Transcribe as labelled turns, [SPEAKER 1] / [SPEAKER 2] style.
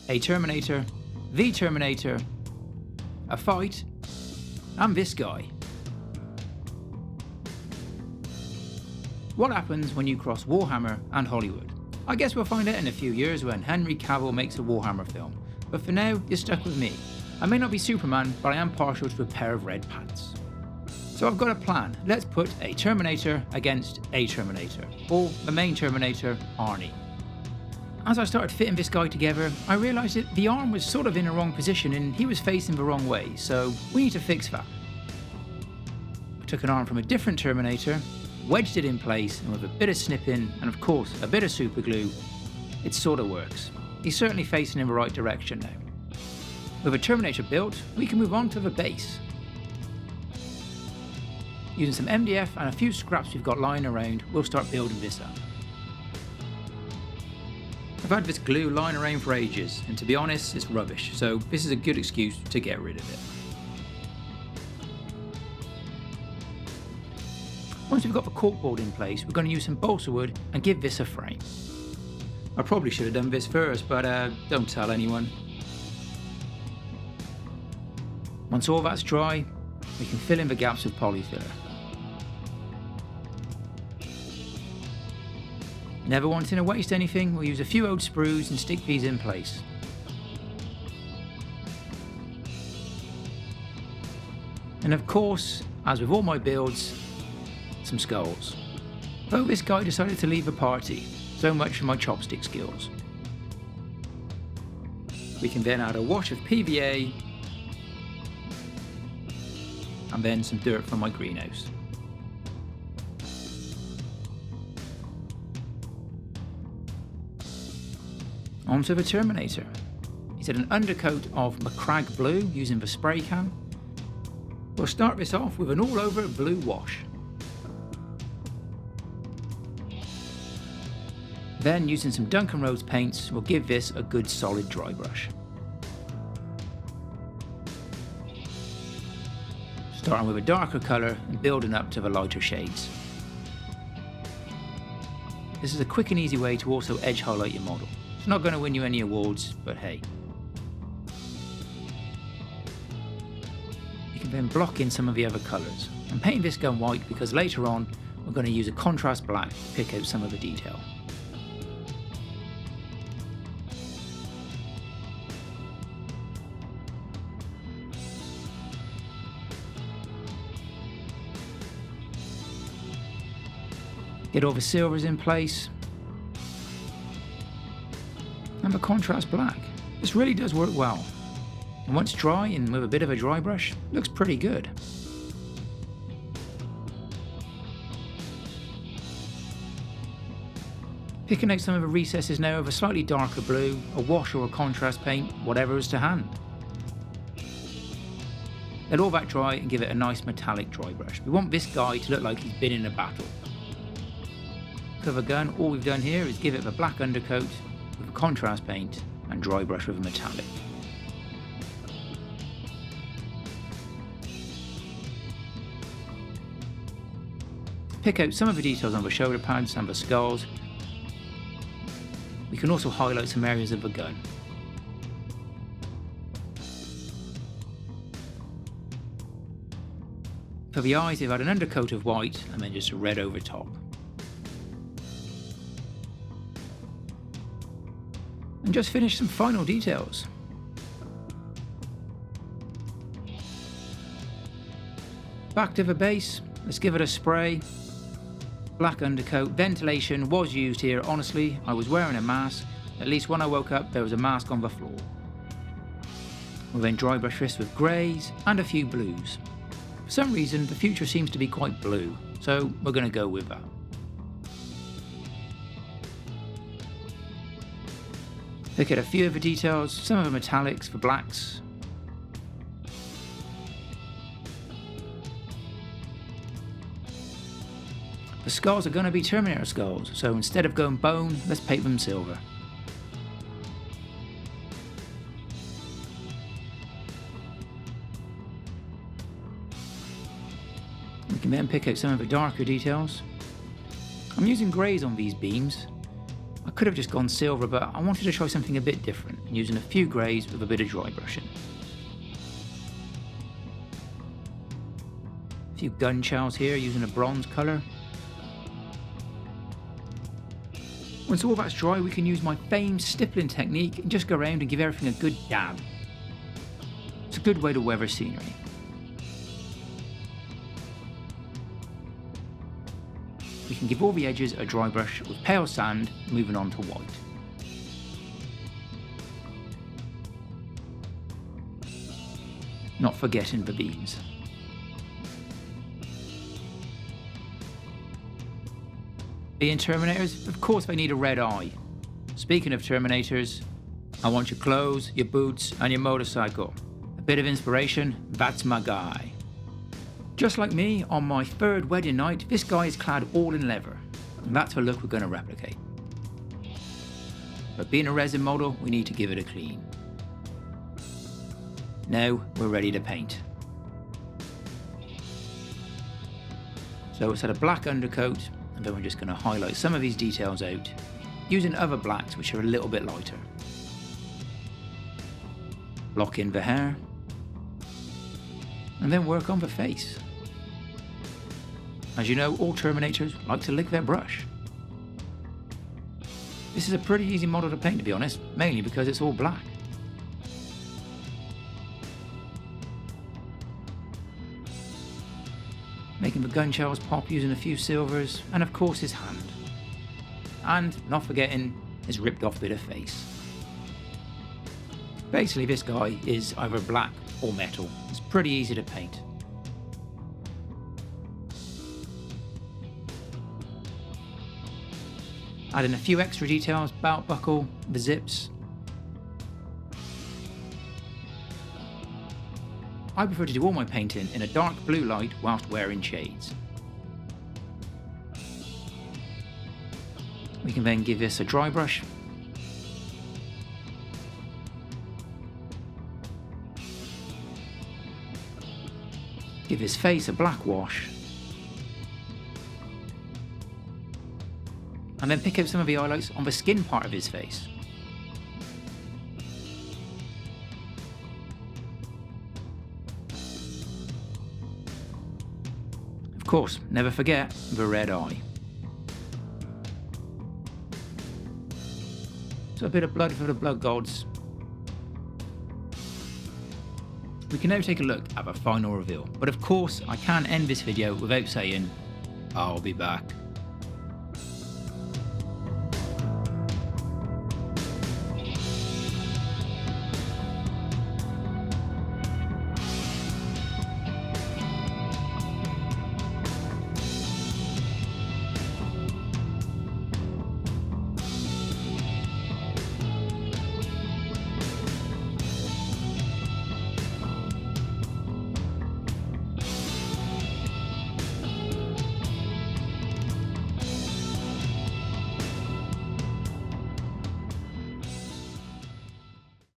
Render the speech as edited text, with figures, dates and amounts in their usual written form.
[SPEAKER 1] a Terminator, the Terminator, a fight, and this guy. What happens when you cross Warhammer and Hollywood? I guess we'll find out in a few years when Henry Cavill makes a Warhammer film, but for now, you're stuck with me. I may not be Superman, but I am partial to a pair of red pants. So I've got a plan. Let's put a Terminator against a Terminator, or the main Terminator, Arnie. As I started fitting this guy together, I realised that the arm was sort of in the wrong position and he was facing the wrong way, so we need to fix that. I took an arm from a different Terminator, wedged it in place, and with a bit of snipping and of course a bit of super glue, it sort of works. He's certainly facing in the right direction now. With a Terminator built, we can move on to the base. Using some MDF and a few scraps we've got lying around, we'll start building this up. I've had this glue lying around for ages, and to be honest, it's rubbish, so this is a good excuse to get rid of it. Once we've got the corkboard in place, we're going to use some balsa wood and give this a frame. I probably should have done this first, but don't tell anyone. Once all that's dry, we can fill in the gaps with polyfiller. Never wanting to waste anything, we'll use a few old sprues and stick these in place. And of course, as with all my builds, some skulls. Though this guy decided to leave the party, so much for my chopstick skills. We can then add a wash of PVA and then some dirt from my greenhouse. Onto the Terminator. He's had an undercoat of Macragge blue using the spray can. We'll start this off with an all-over blue wash. Then, using some Duncan Rose paints, we'll give this a good solid dry brush. Starting with a darker colour and building up to the lighter shades. This is a quick and easy way to also edge highlight your model. It's not going to win you any awards, but hey. You can then block in some of the other colours. I'm painting this gun white because later on we're going to use a contrast black to pick out some of the detail. Get all the silvers in place. And the contrast black. This really does work well. And once dry and with a bit of a dry brush, looks pretty good. Picking out some of the recesses now of a slightly darker blue, a wash or a contrast paint, whatever is to hand. Let all that dry and give it a nice metallic dry brush. We want this guy to look like he's been in a battle. For the gun, all we've done here is give it the black undercoat with a contrast paint and dry brush with a metallic. Pick out some of the details on the shoulder pads and the skulls. We can also highlight some areas of the gun. For the eyes, they've had an undercoat of white and then just a red over top. And just finish some final details. Back to the base, let's give it a spray. Black undercoat, ventilation was used here, honestly, I was wearing a mask. At least when I woke up there was a mask on the floor. We'll then dry brush this with greys and a few blues. For some reason the future seems to be quite blue, so we're going to go with that. Look at a few of the details, some of the metallics for blacks. The skulls are going to be Terminator skulls, so instead of going bone, let's paint them silver. We can then pick out some of the darker details. I'm using greys on these beams. I could have just gone silver, but I wanted to try something a bit different, using a few greys with a bit of dry brushing. A few gun chows here using a bronze colour. Once all that's dry, we can use my famed stippling technique and just go around and give everything a good dab. It's a good way to weather scenery. We can give all the edges a dry brush with pale sand, moving on to white. Not forgetting the beams. Being Terminators, of course they need a red eye. Speaking of Terminators, I want your clothes, your boots and your motorcycle. A bit of inspiration, that's my guy. Just like me, on my third wedding night, this guy is clad all in leather. And that's the look we're going to replicate. But being a resin model, we need to give it a clean. Now we're ready to paint. So it's had a black undercoat, and then we're just going to highlight some of these details out, using other blacks which are a little bit lighter. Lock in the hair, and then work on the face. As you know, all Terminators like to lick their brush. This is a pretty easy model to paint, to be honest, mainly because it's all black. Making the gun shells pop using a few silvers, and of course his hand. And not forgetting his ripped off bit of face. Basically this guy is either black or metal. It's pretty easy to paint. Adding a few extra details, belt buckle, the zips. I prefer to do all my painting in a dark blue light whilst wearing shades. We can then give this a dry brush. Give his face a black wash. And then pick out some of the highlights on the skin part of his face. Of course, never forget the red eye. So a bit of blood for the blood gods. We can now take a look at the final reveal, but of course I can't end this video without saying, I'll be back.